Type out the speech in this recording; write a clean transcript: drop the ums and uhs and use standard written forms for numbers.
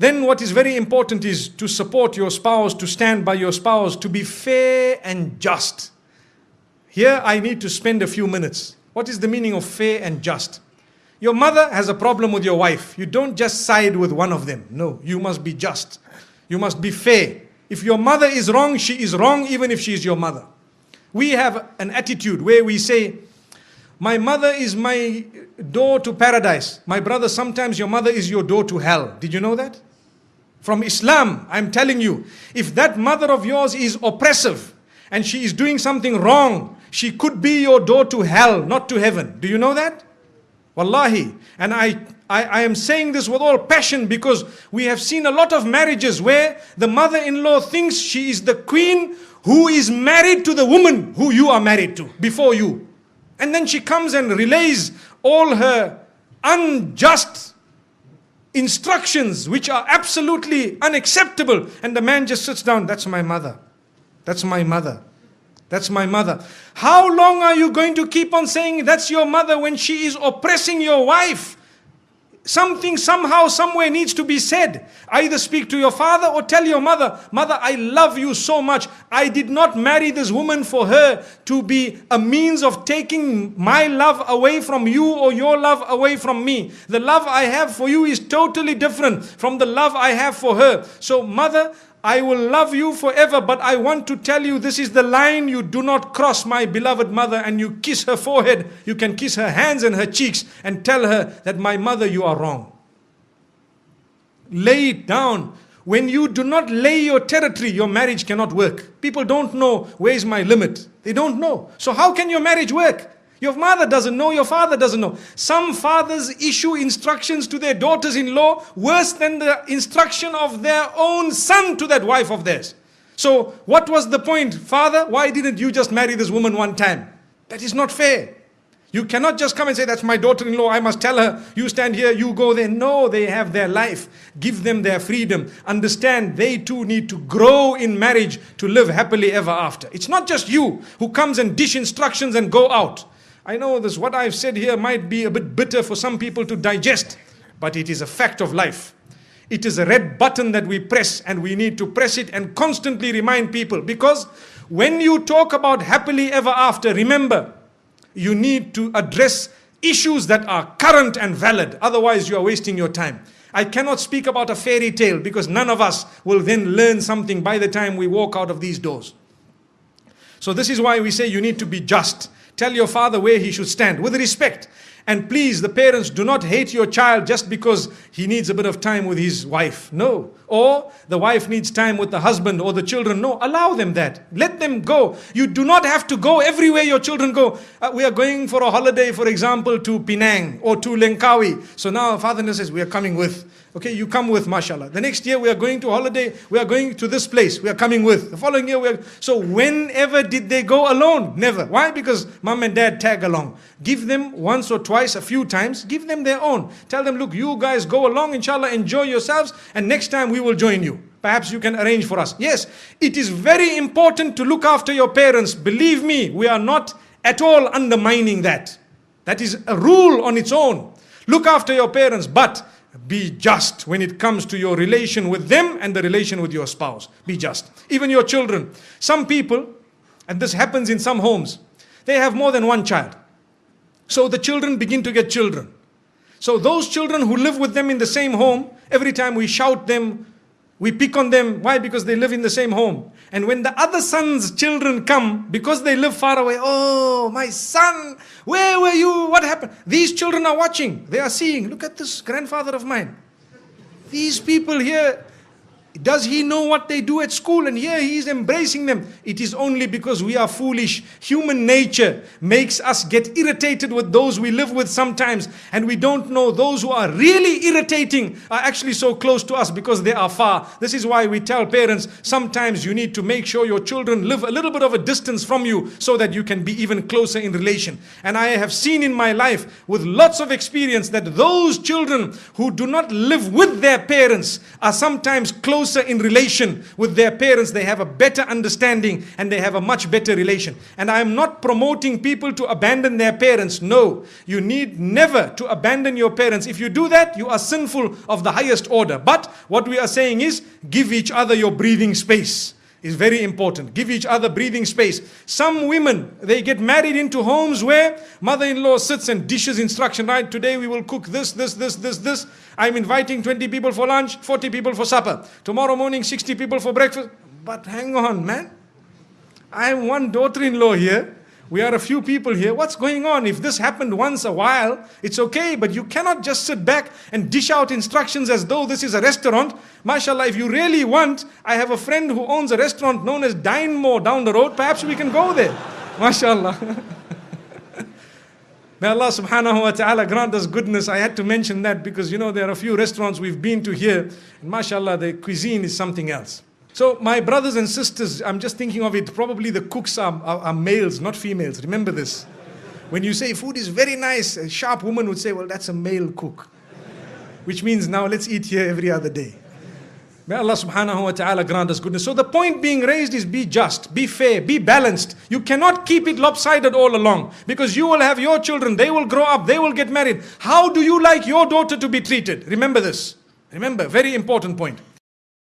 Then what is very important is to support your spouse, to stand by your spouse, to be fair and just. Here I need to spend a few minutes. What is the meaning of fair and just? Your mother has a problem with your wife. You don't just side with one of them. No, you must be just. You must be fair. If your mother is wrong, she is wrong even if she is your mother. We have an attitude where we say, my mother is my door to paradise. My brother, sometimes your mother is your door to hell. Did you know that? From Islam, I'm telling you, if that mother of yours is oppressive and she is doing something wrong, she could be your door to hell, not to heaven. Do you know that? Wallahi. And I am saying this with all passion because we have seen a lot of marriages where the mother-in-law thinks she is the queen who is married to the woman who you are married to before you. And then she comes and relays all her unjust instructions which are absolutely unacceptable, and the man just sits down. That's my mother. That's my mother. That's my mother. How long are you going to keep on saying that's your mother when she is oppressing your wife? Something somehow, somewhere needs to be said. Either speak to your father or tell your mother, mother, I love you so much. I did not marry this woman for her to be a means of taking my love away from you or your love away from me. The love I have for you is totally different from the love I have for her. So mother, I will love you forever, but I want to tell you this is the line you do not cross, my beloved mother. And you kiss her forehead, you can kiss her hands and her cheeks and tell her that my mother, you are wrong. Lay it down. When you do not lay your territory, your marriage cannot work. People don't know where is my limit. They don't know. So how can your marriage work? Your mother doesn't know, your father doesn't know. Some fathers issue instructions to their daughters-in-law worse than the instruction of their own son to that wife of theirs. So what was the point? Father, why didn't you just marry this woman one time? That is not fair. You cannot just come and say, that's my daughter-in-law, I must tell her, you stand here, you go there. No, they have their life. Give them their freedom. Understand, they too need to grow in marriage to live happily ever after. It's not just you who comes and dish instructions and go out. I know this, what I've said here might be a bit bitter for some people to digest, but it is a fact of life. It is a red button that we press, and we need to press it and constantly remind people, because when you talk about happily ever after, remember, you need to address issues that are current and valid. Otherwise, you are wasting your time. I cannot speak about a fairy tale because none of us will then learn something by the time we walk out of these doors. So this is why we say you need to be just. Tell your father where he should stand with respect. And please, the parents, do not hate your child just because he needs a bit of time with his wife. No. Or the wife needs time with the husband or the children. No, allow them that. Let them go. You do not have to go everywhere your children go. We are going for a holiday, for example, to Penang or to Langkawi. So now father says, we are coming with. Okay, you come with, mashallah. The next year we are going to holiday, we are going to this place, we are coming with. The following year we are... So whenever did they go alone? Never. Why? Because mom and dad tag along. Give them once or twice, a few times, give them their own. Tell them, look, you guys go along, inshallah, enjoy yourselves, and next time we will join you. Perhaps you can arrange for us. Yes, it is very important to look after your parents. Believe me, we are not at all undermining that. That is a rule on its own. Look after your parents, but be just when it comes to your relation with them and the relation with your spouse. Be just. Even your children. Some people, and this happens in some homes, they have more than one child. So the children begin to get children. So those children who live with them in the same home, every time we shout them, we pick on them. Why? Because they live in the same home. And when the other son's children come, because they live far away, oh, my son, where were you? What happened? These children are watching. They are seeing, look at this grandfather of mine. These people here, does he know what they do at school? And here he is embracing them. It is only because we are foolish. Human nature makes us get irritated with those we live with sometimes. And we don't know those who are really irritating are actually so close to us because they are far. This is why we tell parents, sometimes you need to make sure your children live a little bit of a distance from you so that you can be even closer in relation. And I have seen in my life with lots of experience that those children who do not live with their parents are sometimes close closer in relation with their parents, they have a better understanding and they have a much better relation. And I am not promoting people to abandon their parents. No, you need never to abandon your parents. If you do that, you are sinful of the highest order. But what we are saying is, give each other your breathing space. Is very important. Give each other breathing space. Some women, they get married into homes where mother-in-law sits and dishes instruction, right? Today we will cook this. I'm inviting 20 people for lunch, 40 people for supper. Tomorrow morning, 60 people for breakfast. But hang on, man. I am one daughter-in-law here. We are a few people here. What's going on? If this happened once a while, it's okay. But you cannot just sit back and dish out instructions as though this is a restaurant. MashaAllah, if you really want, I have a friend who owns a restaurant known as Dine More down the road. Perhaps we can go there. MashaAllah. May Allah subhanahu wa ta'ala grant us goodness. I had to mention that because, there are a few restaurants we've been to here. And MashaAllah, the cuisine is something else. So my brothers and sisters, I'm just thinking of it, probably the cooks are males, not females. Remember this. When you say food is very nice, a sharp woman would say, well, that's a male cook. Which means now let's eat here every other day. May Allah subhanahu wa ta'ala grant us goodness. So the point being raised is be just, be fair, be balanced. You cannot keep it lopsided all along. Because you will have your children, they will grow up, they will get married. How do you like your daughter to be treated? Remember this. Remember, very important point.